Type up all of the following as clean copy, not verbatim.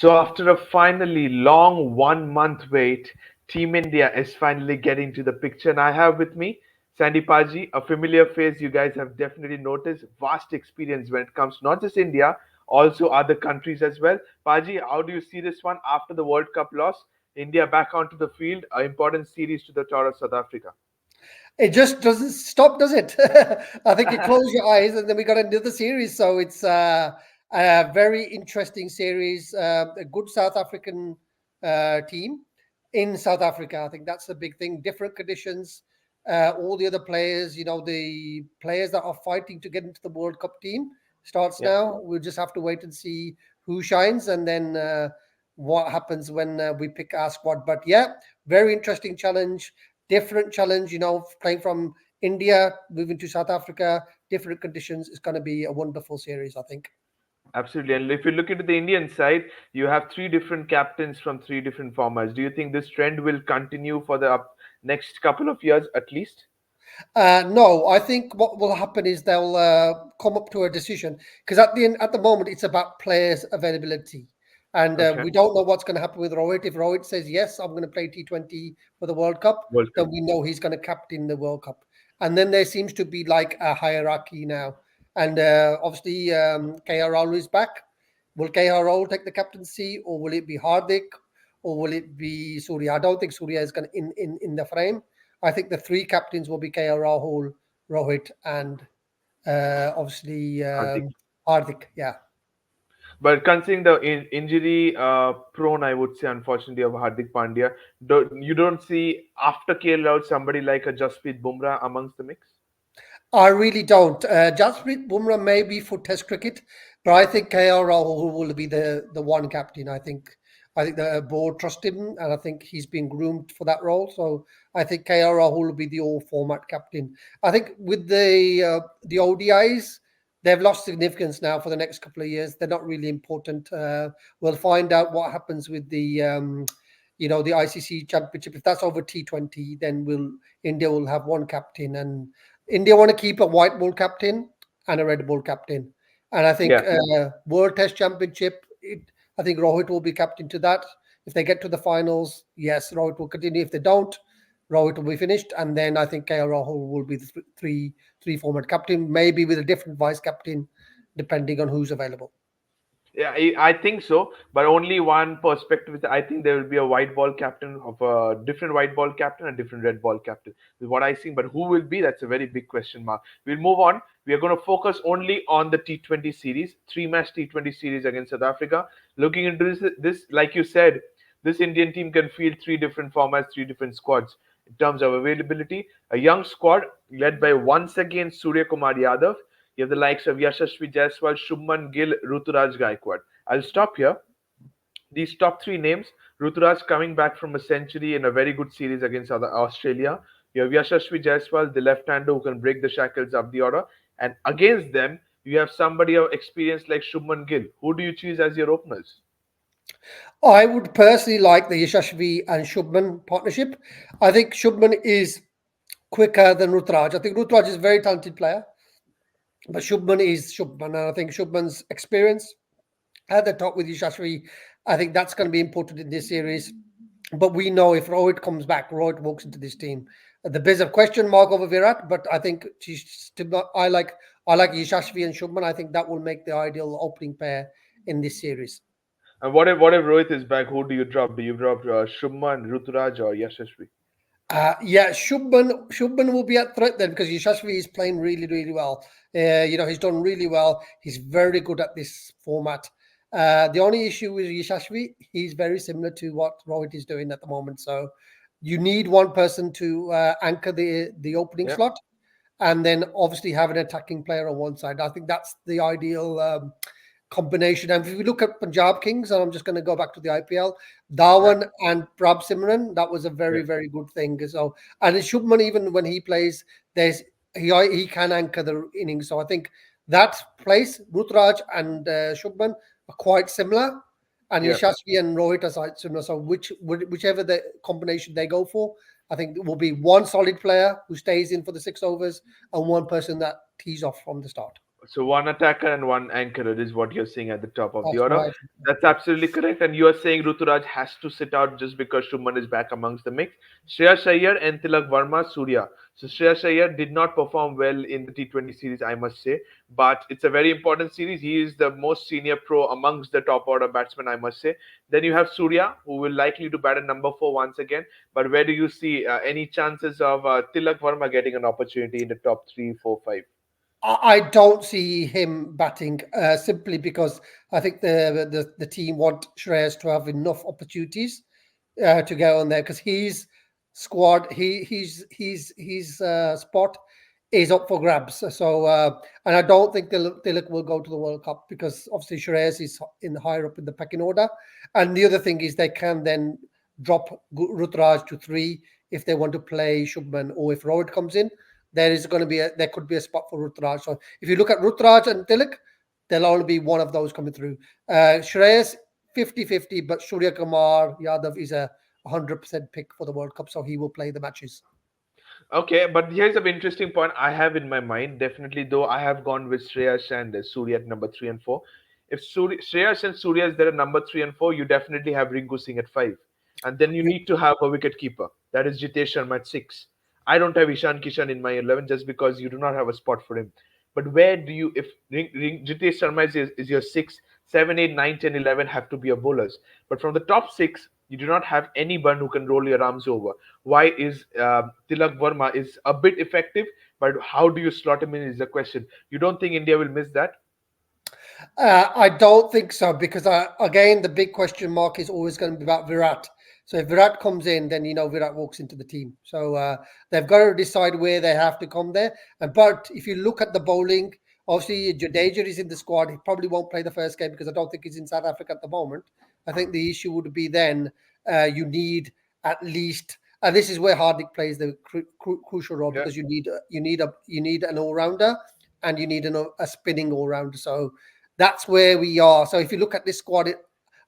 So after a finally long 1 month wait, Team India is finally getting to the picture. And I have with me Sandy Paji, a familiar face you guys have definitely noticed. Vast experience when it comes to not just India, also other countries as well. Paji, how do you see this one after the World Cup loss? India back onto the field, an important series to the tour of South Africa. It just doesn't stop, does it? I think you close your eyes and then we got another series. So it's a very interesting series. A good South African team in South Africa. I think that's the big thing. Different conditions. All the other players, the players that are fighting to get into the World Cup team starts Yeah. now. We'll just have to wait and see who shines and then what happens when we pick our squad. But yeah, very interesting challenge, different challenge, playing from India, moving to South Africa, different conditions. It's going to be a wonderful series, I think. Absolutely. And if you look into the Indian side, you have three different captains from three different formats. Do you think this trend will continue for the next couple of years at least? No, I think what will happen is they'll come up to a decision because at the moment it's about players' availability, and Okay. we don't know what's going to happen with Rohit. If Rohit says yes, I'm going to play T20 for the World Cup, World then Cup. we know he's going to captain the World Cup. And then there seems to be like a hierarchy now, and obviously KR Rahul is back. Will KR Rahul take the captaincy, or will it be Hardik, or will it be Surya? I don't think Surya is going to in the frame. I think the three captains will be KL Rahul, Rohit, and obviously Hardik. Hardik. Yeah. But considering the injury prone, I would say, unfortunately, of Hardik Pandya, you don't see after KL out somebody like a Jasprit Bumrah amongst the mix? I really don't. Jasprit Bumrah may be for Test cricket, but I think KL Rahul will be the one captain. I think the board trust him, and I think he's been groomed for that role. So I think KL Rahul will be the all format captain. I think with the ODIs, they've lost significance now for the next couple of years. They're not really important. We'll find out what happens with the ICC Championship. If that's over T20, then India will have one captain, and India want to keep a white ball captain and a red ball captain. And I think Yeah. World Test Championship, I think Rohit will be captain to that. If they get to the finals, yes, Rohit will continue. If they don't, Rohit will be finished, and then I think KL Rahul will be the three format captain, maybe with a different vice captain, depending on who's available. Yeah, I think so, but only one perspective is I think there will be a white ball captain of a different white ball captain and different red ball captain. Is what I think, but who will be? That's a very big question mark. We'll move on. We are going to focus only on the T20 series, three-match T20 series against South Africa. Looking into this, like you said, this Indian team can field three different formats, three different squads in terms of availability. A young squad led by once again Surya Kumar Yadav. You have the likes of Yashasvi Jaiswal, Shubman Gill, Ruturaj Gaikwad. I'll stop here. These top three names, Ruturaj coming back from a century in a very good series against Australia. You have Yashasvi Jaiswal, the left-hander who can break the shackles of the order. And against them, you have somebody of experience like Shubman Gill. Who do you choose as your openers? I would personally like the Yashashvi and Shubman partnership. I think Shubman is quicker than Rutraj. I think Rutraj is a very talented player, but Shubman is Shubman. And I think Shubman's experience at the top with Yashashvi, I think that's going to be important in this series. But we know if Rohit comes back, Rohit walks into this team. There's a question mark over Virat, but I think I like Yashashvi and Shubman. I think that will make the ideal opening pair in this series. And what if Rohit is back? Who do you drop? Do you drop Shubman, Ruturaj, or Yashasvi? Yeah, Shubman will be at threat then because Yashashvi is playing really, really well. He's done really well. He's very good at this format. The only issue with Yashashvi, he's very similar to what Rohit is doing at the moment. So you need one person to anchor the opening Yeah, slot, and then obviously have an attacking player on one side. I think that's the ideal combination. And if we look at Punjab Kings, and I'm just going to go back to the IPL, yeah, Dhawan and Prab Simran, that was a very, yeah, very good thing. So, and Shubman, even when he plays, he can anchor the innings. So I think that place, Rutraj and Shubman are quite similar. And yeah. Yashasvi and Rohit are similar. So whichever the combination they go for, I think it will be one solid player who stays in for the 6 overs and one person that tees off from the start. So one attacker and one anchorer is what you're saying at the top of the That's order. right. That's absolutely correct. And you are saying Ruturaj has to sit out just because Shubman is back amongst the mix. Shreyas Iyer and Tilak Varma, Surya. So Shreyas Iyer did not perform well in the T20 series, I must say. But it's a very important series. He is the most senior pro amongst the top order batsmen, I must say. Then you have Surya, who will likely to bat at number 4 once again. But where do you see any chances of Tilak Varma getting an opportunity in the top 3, 4, 5? I don't see him batting simply because I think the team want Shreyas to have enough opportunities to go on there because his squad, his spot is up for grabs. So and I don't think Tilak will go to the World Cup because obviously Shreyas is in higher up in the pecking order, and the other thing is they can then drop Rutraj to three if they want to play Shubman or if Rohit comes in. There could be a spot for Rutraj. So if you look at Rutraj and Tilak, there'll only be one of those coming through. Shreyas 50-50, but Surya Kumar Yadav is a 100% pick for the World Cup, so he will play the matches. Okay, but here's an interesting point I have in my mind. Definitely, though, I have gone with Shreyas and Surya at number 3 and 4. If Shreyas and Surya is there at number 3 and 4, you definitely have Rinku Singh at 5, and then you Yeah. need to have a wicket keeper. That is Jitesh Sharma at 6. I don't have Ishan Kishan in my 11 just because you do not have a spot for him. But where do you, if Jitesh Sharma is your 6, 7, 8, 9, 10, 11 have to be your bowlers. But from the top 6, you do not have anyone who can roll your arms over. Why is Tilak Verma is a bit effective, but how do you slot him in is the question. You don't think India will miss that? I don't think so because again the big question mark is always going to be about Virat. So if Virat comes in, then you know Virat walks into the team. So they've got to decide where they have to come there. And but if you look at the bowling, obviously Jadeja is in the squad. He probably won't play the first game because I don't think he's in South Africa at the moment. I think the issue would be then you need at least. And this is where Hardik plays the crucial role Yeah. because you need an all rounder and you need a spinning all rounder. So that's where we are. So if you look at this squad,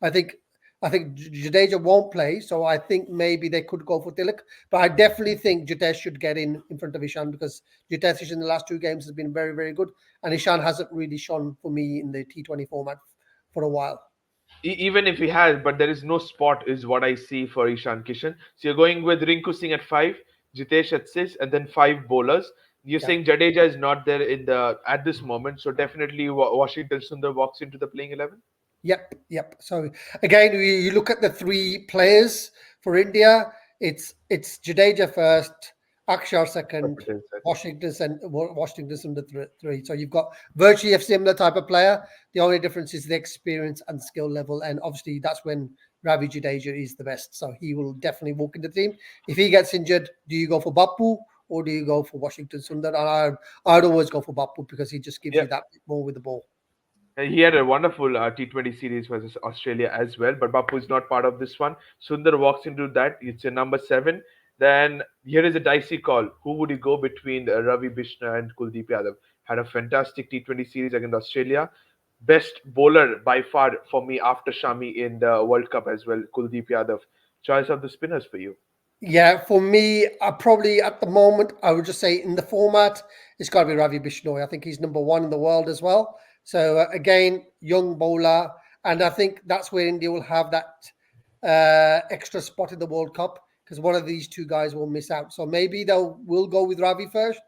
I think I think Jadeja won't play, so I think maybe they could go for Tilak. But I definitely think Jadesh should get in front of Ishan because Jadesh in the last two games has been very, very good, and Ishan hasn't really shone for me in the T20 format for a while. Even if he has, but there is no spot, is what I see for Ishan Kishan. So you're going with Rinku Singh at 5, Jitesh at 6, and then 5 bowlers. You're Yeah. saying Jadeja is not there in the at this moment, so definitely Washington Sundar walks into the playing 11. Yep. So again, you look at the three players for India. It's Jadeja first, Akshar second, Capital second. Washington under three. So you've got virtually a similar type of player. The only difference is the experience and skill level, and obviously that's when Ravi Jadeja is the best. So he will definitely walk in the team. If he gets injured, do you go for Bapu or do you go for Washington Sundar? And I'd always go for Bapu because he just gives Yeah. you that bit more with the ball. He had a wonderful T20 series versus Australia as well, but Bapu is not part of this one. Sundar walks into that. It's a number 7. Then here is a dicey call. Who would you go between Ravi Bishna and Kuldeep Yadav? Had a fantastic T20 series against Australia. Best bowler by far for me after Shami in the World Cup as well, Kuldeep Yadav. Choice of the spinners for you. Yeah, for me, I probably at the moment I would just say in the format it's got to be Ravi Bishnoi. I think he's number one in the world as well. So again, young bowler, and I think that's where India will have that extra spot in the World Cup because one of these two guys will miss out. So maybe they'll will go with Ravi first,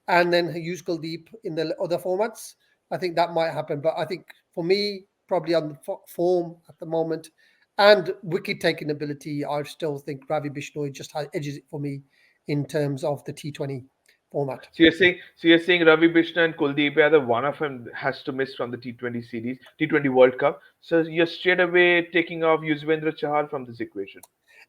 and then use Kuldeep in the other formats. I think that might happen, but I think for me, probably on the form at the moment and wicket taking ability, I still think Ravi Bishnoi just edges it for me in terms of the T20 format. So you're saying Ravi Bishna and Kuldeep Yadav, one of them has to miss from the T20 series, T20 World Cup. So you're straight away taking off Yuzvendra Chahal from this equation.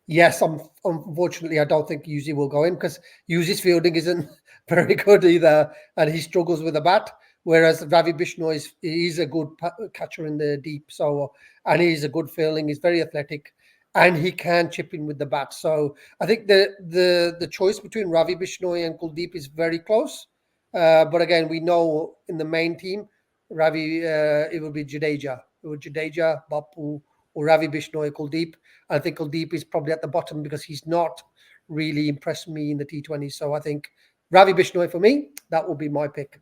Yes, unfortunately, I don't think Yuzi will go in because Yuzi's fielding isn't very good either, and he struggles with the bat. Whereas Ravi Bishnoi he's a good catcher in the deep, so and he's a good fielding. He's very athletic, and he can chip in with the bat. So I think the choice between Ravi Bishnoi and Kuldeep is very close. But again, we know in the main team, Ravi it will be Jadeja. It will Jadeja, Bapu, or Ravi Bishnoi, Kuldeep. I think Kuldeep is probably at the bottom because he's not really impressed me in the T20. So I think Ravi Bishnoi for me, that will be my pick.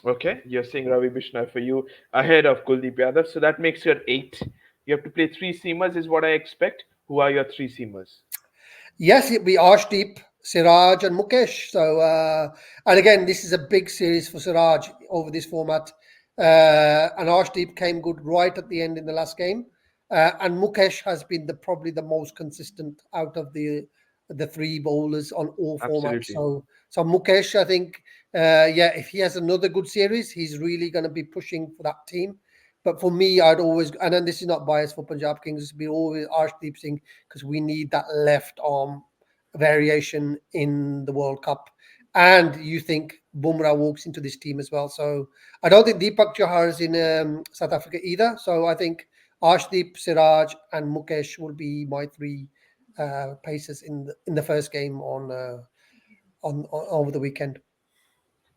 Okay, you're saying Ravi Bishnoi for you ahead of Kuldeep Yadav, so that makes you at eight. You have to play three seamers, is what I expect. Who are your three seamers? Yes, it'll be Arshdeep, Siraj, and Mukesh. So, and again, this is a big series for Siraj over this format. And Arshdeep came good right at the end in the last game. And Mukesh has been probably the most consistent out of the three bowlers on all formats. Absolutely. So Mukesh, I think, yeah, if he has another good series, he's really going to be pushing for that team. But for me, I'd always, and then this is not biased for Punjab Kings, it's be always Arshdeep Singh because we need that left arm variation in the World Cup. And you think Bumrah walks into this team as well. So I don't think Deepak Chahar is in South Africa either. So I think Arshdeep, Siraj, and Mukesh will be my three paces in the first game on over the weekend.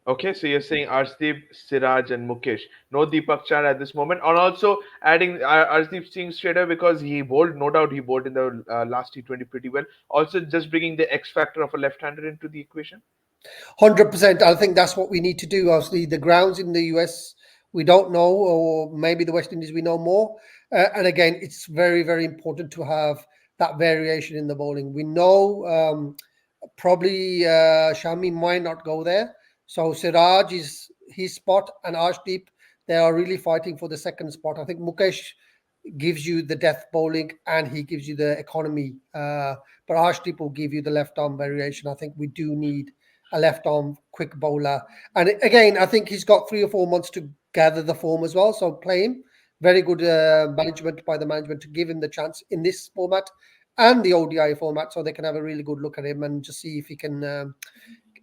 Okay, so you're saying Arshdeep, Siraj, and Mukesh. No Deepak Char at this moment. And also adding Arshdeep Singh straight away because he bowled, no doubt he bowled in the last T20 pretty well. Also, just bringing the X factor of a left-hander into the equation. 100%. I think that's what we need to do. Obviously, the grounds in the US we don't know, or maybe the West Indies we know more. And again, it's very, very important to have that variation in the bowling. We know probably Shami might not go there. So Siraj is his spot, and Arshdeep, they are really fighting for the second spot. I think Mukesh gives you the death bowling and he gives you the economy. But Arshdeep will give you the left arm variation. I think we do need a left arm quick bowler. And again, I think he's got 3 or 4 months to gather the form as well. So play him. Very good management by the management to give him the chance in this format and the ODI format, so they can have a really good look at him and just see if he can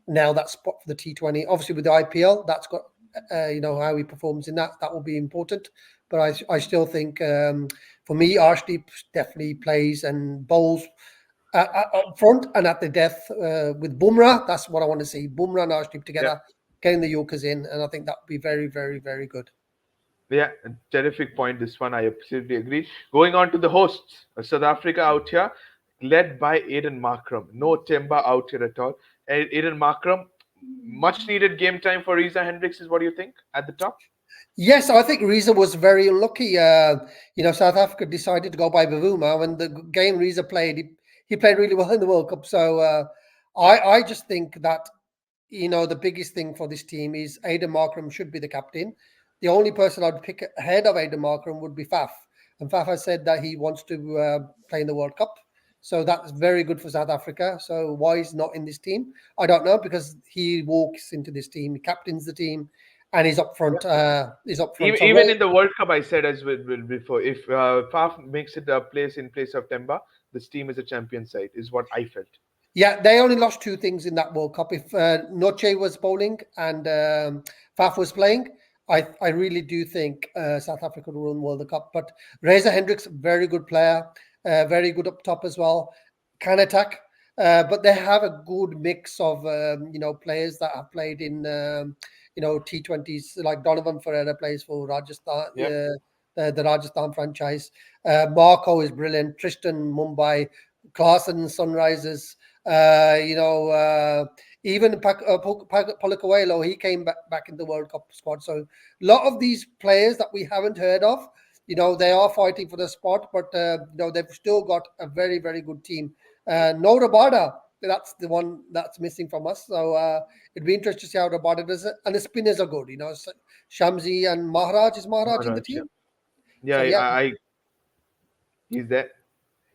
nail that spot for the T20. Obviously, with the IPL, that's got how he performs in that. That will be important. But I still think for me, Arshdeep definitely plays and bowls up front and at the death with Bumrah. That's what I want to see. Bumrah and Arshdeep Yeah. together, getting the Yorkers in, and I think that would be very, very, very good. Yeah, terrific point. This one, I absolutely agree. Going on to the hosts, South Africa out here, led by Aiden Markram. No Temba out here at all. Aiden Markram, much needed game time for Reza Hendricks, is what do you think at the top? Yes, I think Reza was very unlucky. South Africa decided to go by Bavuma when the game Reza played. He played really well in the World Cup. So I just think that the biggest thing for this team is Aidan Markram should be the captain. The only person I'd pick ahead of Aidan Markram would be Faf. And Faf has said that he wants to play in the World Cup. So that's very good for South Africa. So why he's not in this team? I don't know because he walks into this team, he captains the team, and he's up front. He's up front. So Even in the World Cup, I said as before, if Faf makes it a place in place of Temba, this team is a champion side, is what I felt. yeah, they only lost two things in that World Cup. If Noche was bowling and Faf was playing, I really do think South Africa will win World Cup. But Reza Hendricks, very good player, very good up top as well, can attack. But they have a good mix of players that have played in T20s, like Donovan Ferreira plays for Rajasthan, Yeah. the Rajasthan franchise. Marco is brilliant. Tristan Mumbai, Clarkson Sunrisers. Even Polikawailo, he came back in the World Cup squad. So a lot of these players that we haven't heard of, they are fighting for the spot, but they've still got a very, very good team. No Rabada, that's the one that's missing from us. So it'd be interesting to see how Rabada does it. And the spinners are good, Shamsi and Maharaj. Is Maharaj in the Maharaj, yeah. team? Yeah, So yeah, he's there.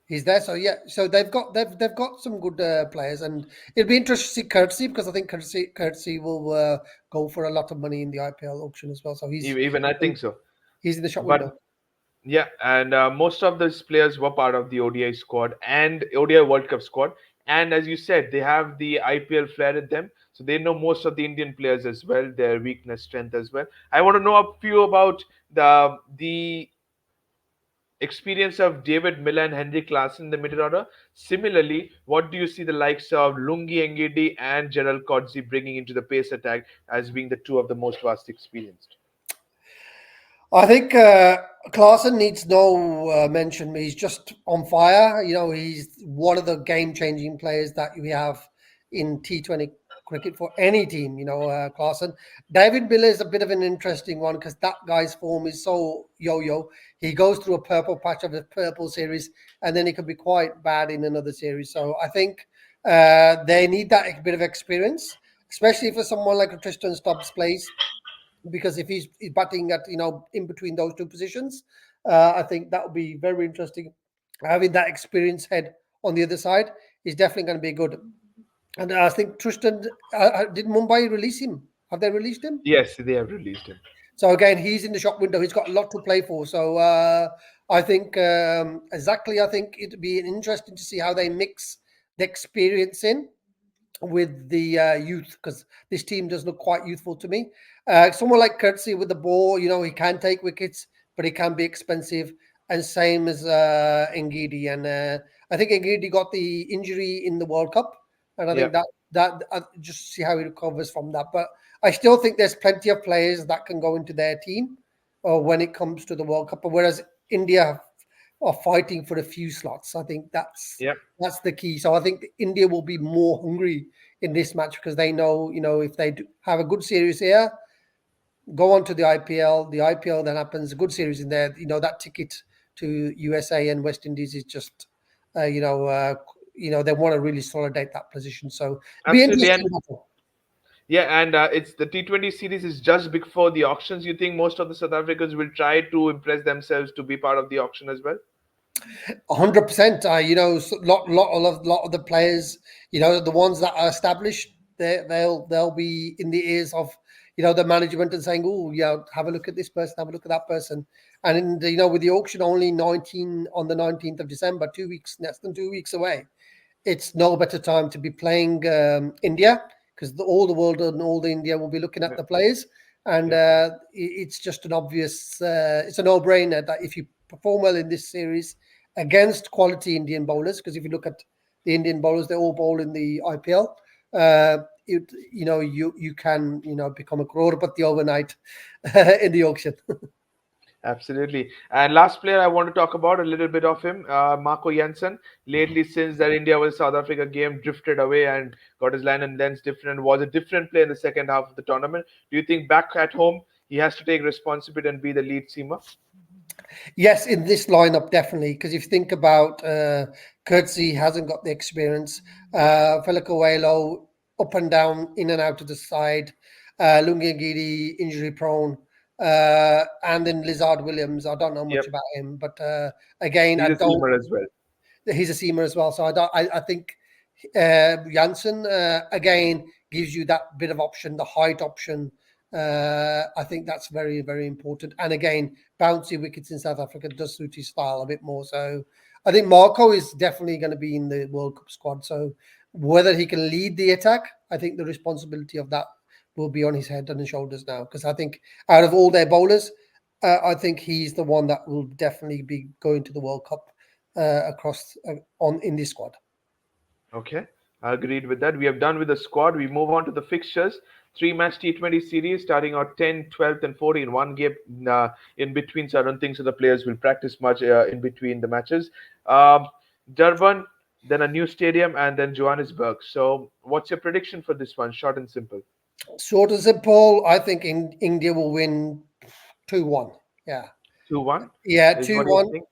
he's there. So yeah, so they've got some good players, and it'll be interesting to see Courtesy because I think Courtesy will go for a lot of money in the IPL auction as well. So Even I think so. he's in the shop But window. yeah, and most of these players were part of the ODI squad and ODI World Cup squad. And as you said, they have the IPL flair in them, so they know most of the Indian players as well, their weakness, strength as well. I want to know a few about the experience of David Miller and Henry Klassen in the middle order. Similarly, what do you see the likes of Lungi Engedi and Gerald Kodzi bringing into the pace attack as being the two of the most vast experienced? I think Klaassen needs no mention. He's just on fire. He's one of the game-changing players that we have in T20 cricket for any team, Clarkson. David Miller is a bit of an interesting one because that guy's form is so yo-yo. He goes through a purple patch of a purple series, and then he could be quite bad in another series. So I think they need that bit of experience, especially for someone like a Tristan Stubbs plays, because if he's batting at in between those two positions, I think that would be very interesting. Having that experienced head on the other side is definitely going to be good. And I think Tristan did Mumbai release him? Have they released him? Yes, they have released him. So again, he's in the shop window. He's got a lot to play for. So I think exactly. I think it'd be interesting to see how they mix the experience in with the youth, because this team does look quite youthful to me. Someone like Kurtzy with the ball, he can take wickets, but he can be expensive. And same as Ngidi. And I think Ngidi got the injury in the World Cup, and I Yeah, think that just see how he recovers from that. But I still think there's plenty of players that can go into their team when it comes to the World Cup. Whereas India are fighting for a few slots. I think yeah. that's the key. So I think India will be more hungry in this match because they know, if they have a good series here, go on to the IPL. The IPL then happens, a good series in there. That ticket to USA and West Indies is just, they want to really solidate that position. So be Absolutely. And interesting battle. yeah, and it's the T20 series is just before the auctions. You think most of the South Africans will try to impress themselves to be part of the auction as well? 100%. Lot of the players, the ones that are established, they'll be in the ears of the management and saying, "Oh, yeah, have a look at this person, have a look at that person." And with the auction only 19 on the 19th of December, 2 weeks, less than 2 weeks away, it's no better time to be playing India, because all the world and all the India will be looking at Yeah, the players, and yeah. it's just an obvious, it's a no-brainer that if you perform well in this series against quality Indian bowlers, because if you look at the Indian bowlers, they all bowl in the IPL. You can become a crorepati overnight in the auction. Absolutely. And last player I want to talk about a little bit of him, Marco Jansen. Lately, since that India vs South Africa game drifted away and got his line and lens different, was a different player in the second half of the tournament. Do you think back at home he has to take responsibility and be the lead seamer? Yes, in this lineup, definitely. Because if you think about Kurtzy hasn't got the experience. Felakawelo up and down, in and out of the side. Lungangidi injury prone. And then Lizard Williams. I don't know much Yep, about him, but again, he's I a don't. seamer as well. He's a seamer as well. So I don't. I think Janssen again gives you that bit of option, the height option. I think that's very very important. And again, bouncy wickets in South Africa does suit his style a bit more. So I think Marco is definitely going to be in the World Cup squad. So whether he can lead the attack, I think the responsibility of that will be on his head and his shoulders now. Because I think out of all their bowlers, I think he's the one that will definitely be going to the World Cup across on in this squad. Okay, I agreed with that. We have done with the squad. We move on to the fixtures. Three-match T20 series starting on 10, 12th, and 14. One game in between, so I don't think so the players will practice much in between the matches. Um, Durban, then a new stadium, and then Johannesburg. So, what's your prediction for this one? Short and simple. Short and simple, I think India will win 2-1. Yeah. 2-1 Yeah, is what you 2-1. think?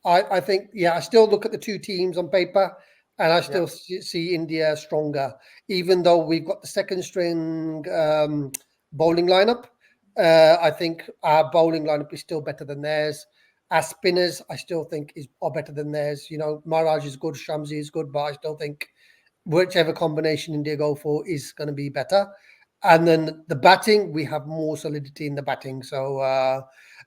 I think, yeah, I still look at the two teams on paper, and I Yeah. still see India stronger, even though we've got the second string bowling lineup. I think our bowling lineup is still better than theirs. Our spinners, I still think, are better than theirs. Maharaj is good, Shamsi is good, but I still think whichever combination India go for is going to be better. And then the batting, we have more solidity in the batting. So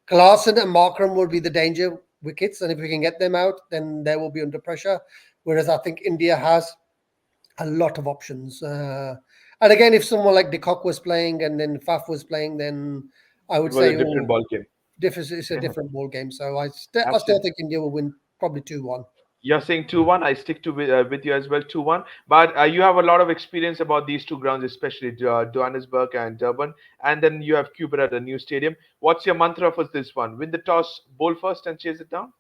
Klaasen and Markram will be the danger wickets, and if we can get them out, then they will be under pressure. Whereas I think India has a lot of options. And again, if someone like De Kock was playing and then Faf was playing, then I It would was a say, different oh, ball game. it's a different ball game. So I still Absolutely. think India will win probably 2-1. You're saying 2-1. I stick to with you as well, 2-1. But you have a lot of experience about these two grounds, especially Johannesburg and Durban. And then you have Cuba at a new stadium. What's your mantra for this one? Win the toss, bowl first, and chase it down?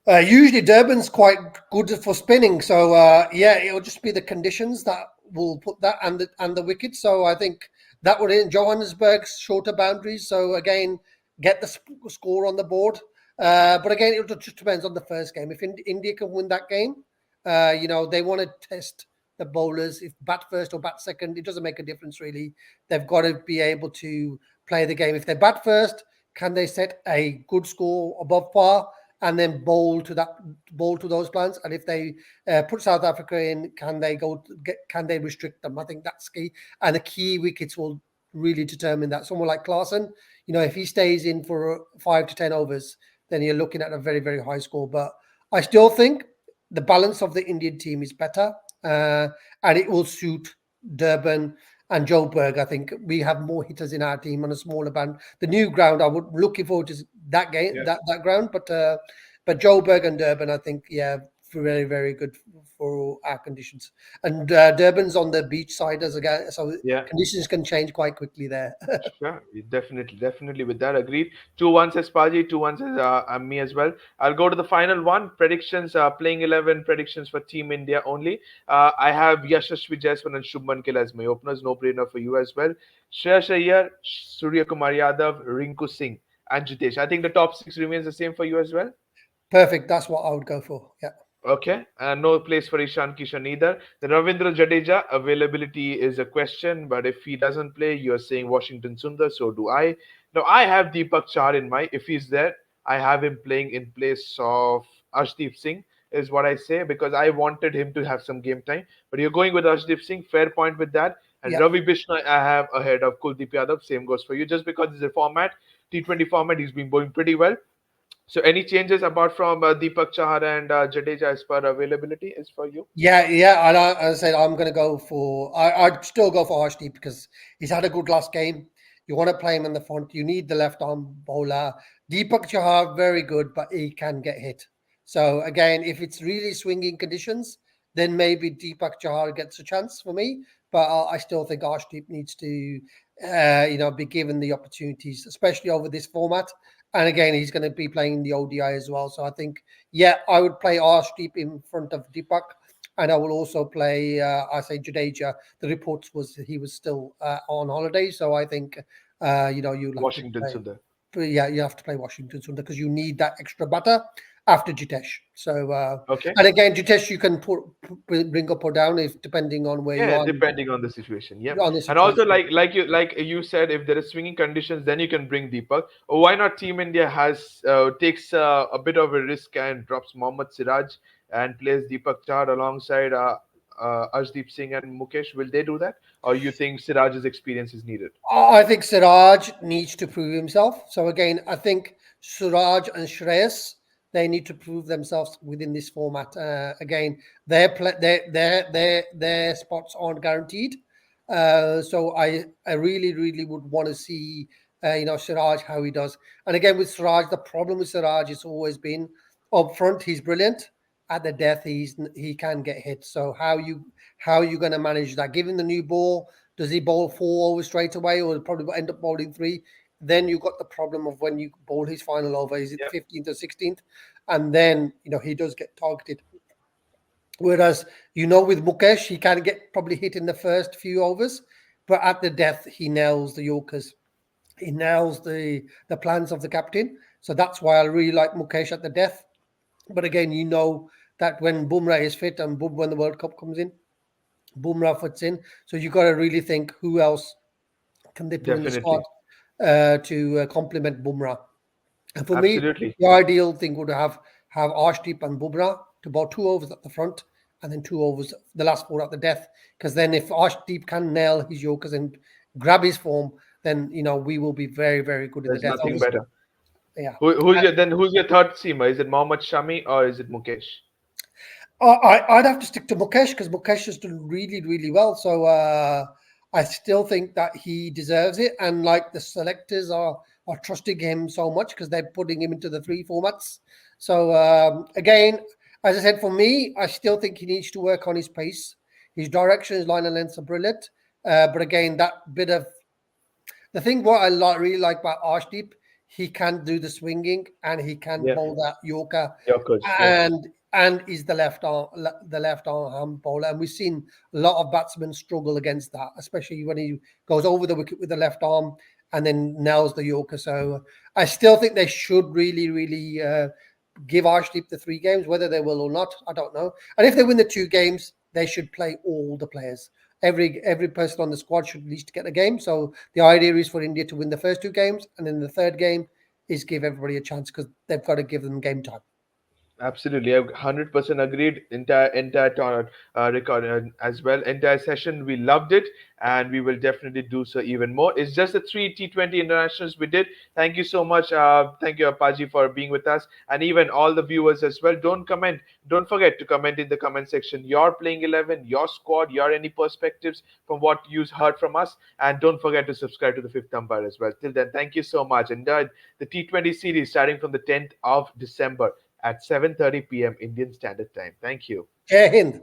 Usually Durban's quite good for spinning, so yeah, it'll just be the conditions that will put that and the wicket. So I think that would in Johannesburg's shorter boundaries. So again, get the score on the board. But again, it just depends on the first game. If India can win that game, they want to test the bowlers. If bat first or bat second, it doesn't make a difference really. They've got to be able to play the game. If they bat first, can they set a good score above par and then bowl to those plans? And if they put South Africa in, can they restrict them? I think that's key. And the key wickets will really determine that. Someone like Klaasen, if he stays in for 5 to 10 overs, then you're looking at a very, very high score. But I still think the balance of the Indian team is better, and it will suit Durban and Joburg. I think we have more hitters in our team on a smaller band. The new ground, I would looking forward to that game, Yeah. that ground. But Joburg and Durban, I think, yeah, very, very good for our conditions. And Durban's on the beach side as again, so Yeah. conditions can change quite quickly there. Sure, definitely with that agreed. 2-1 says Paji, 2-1 says me as well. I'll go to the final one. Predictions, playing 11 predictions for Team India only. I have Yashasvi Jaiswal and Shubman Gill as my openers. No brainer for you as well. Shreyas Iyer, Surya Kumar Yadav, Rinku Singh, and Jitesh. I think the top six remains the same for you as well. Perfect. That's what I would go for. Yeah. Okay, and no place for Ishan Kishan either. The Ravindra Jadeja availability is a question, but if he doesn't play, you're saying Washington Sundar, so do I. Now I have Deepak Char in mind. If he's there, I have him playing in place of Arshdeep Singh, is what I say, because I wanted him to have some game time. But you're going with Arshdeep Singh, fair point with that. And Yeah. Ravi Bishnoi I have ahead of Kuldeep Yadav, same goes for you. Just because it's a format, T20 format, he's been going pretty well. So any changes apart from Deepak Chahar and Jadeja as per availability is for you? Yeah, yeah. And I said I'm going to go for. I'd still go for Arshdeep because he's had a good last game. You want to play him in the front. You need the left arm bowler. Deepak Chahar, very good, but he can get hit. So again, if it's really swinging conditions, then maybe Deepak Chahar gets a chance for me. But I still think Arshdeep needs to, be given the opportunities, especially over this format. And again, he's going to be playing in the ODI as well. So I think, yeah, I would play Arshdeep in front of Deepak, and I will also play. I say Jadeja. The reports was he was still on holiday, so I think you'll have to Washington play. Sundar. But yeah, you have to play Washington Sundar because you need that extra batter after Jitesh. So Okay. and again, Jitesh you can bring up or down if depending on where you Yeah, are depending on the situation. Yeah. on the And also situation. like you said, if there is swinging conditions, then you can bring Deepak. Or why not Team India has takes a bit of a risk and drops Mohammad Siraj and plays Deepak Char alongside Arshdeep Singh and Mukesh. Will they do that? Or you think Siraj's experience is needed? I think Siraj needs to prove himself. So again, I think Suraj and Shreyas they need to prove themselves within this format. Again, their spots aren't guaranteed. So I really really would want to see Siraj how he does. And again with Siraj, the problem with Siraj has always been up front he's brilliant. At the death he can get hit. So how you going to manage that? Given the new ball, does he bowl 4 overs straight away, or probably end up bowling 3? Then you've got the problem of when you bowl his final over, is it the Yep. 15th or 16th? And then he does get targeted. Whereas with Mukesh, he can get probably hit in the first few overs, but at the death he nails the Yorkers. He nails the plans of the captain. So that's why I really like Mukesh at the death. But again, that when Bumrah is fit and when the World Cup comes in, Bumrah fits in. So you got to really think who else can they put in the squad Definitely. to complement Bumrah. And for me, Absolutely. the ideal thing would have Arshdeep and Bumrah to bowl 2 overs at the front and then 2 overs, the last 4 at the death. Because then if Arshdeep can nail his Yorkers and grab his form, then we will be very, very good in the There's death nothing overs. better. Yeah. Who's your third seamer? Is it Mohammad Shami or is it Mukesh? I'd have to stick to Mukesh because Mukesh has done really, really well. So I still think that he deserves it, and like the selectors are trusting him so much because they're putting him into the 3 formats. So again, as I said, for me, I still think he needs to work on his pace. His direction, his line and lengths are brilliant, but again, that bit of the thing what I really like about Arshdeep, he can do the swinging and he can Yeah. bowl that Yorker, Yorkers. Yeah. and and is the left arm bowler, and we've seen a lot of batsmen struggle against that, especially when he goes over the wicket with the left arm and then nails the Yorker. So I still think they should really give Arshdeep the 3 games. Whether they will or not, I don't know. And if they win the 2 games, they should play all the players. Every person on the squad should at least get a game. So the idea is for India to win the first 2 games, and then the third game is give everybody a chance because they've got to give them game time. Absolutely, I 100% agreed. Entire record as well. Entire session, we loved it, and we will definitely do so even more. It's just the three T20 internationals we did. Thank you so much. Thank you, Apaji, for being with us, and even all the viewers as well. Don't comment. Don't forget to comment in the comment section your playing 11, your squad, your any perspectives from what you heard from us, and don't forget to subscribe to the Fifth Umpire as well. Till then, thank you so much. And the T20 series starting from the 10th of December at 7:30 p.m. Indian Standard Time. Thank you. Jai Hind.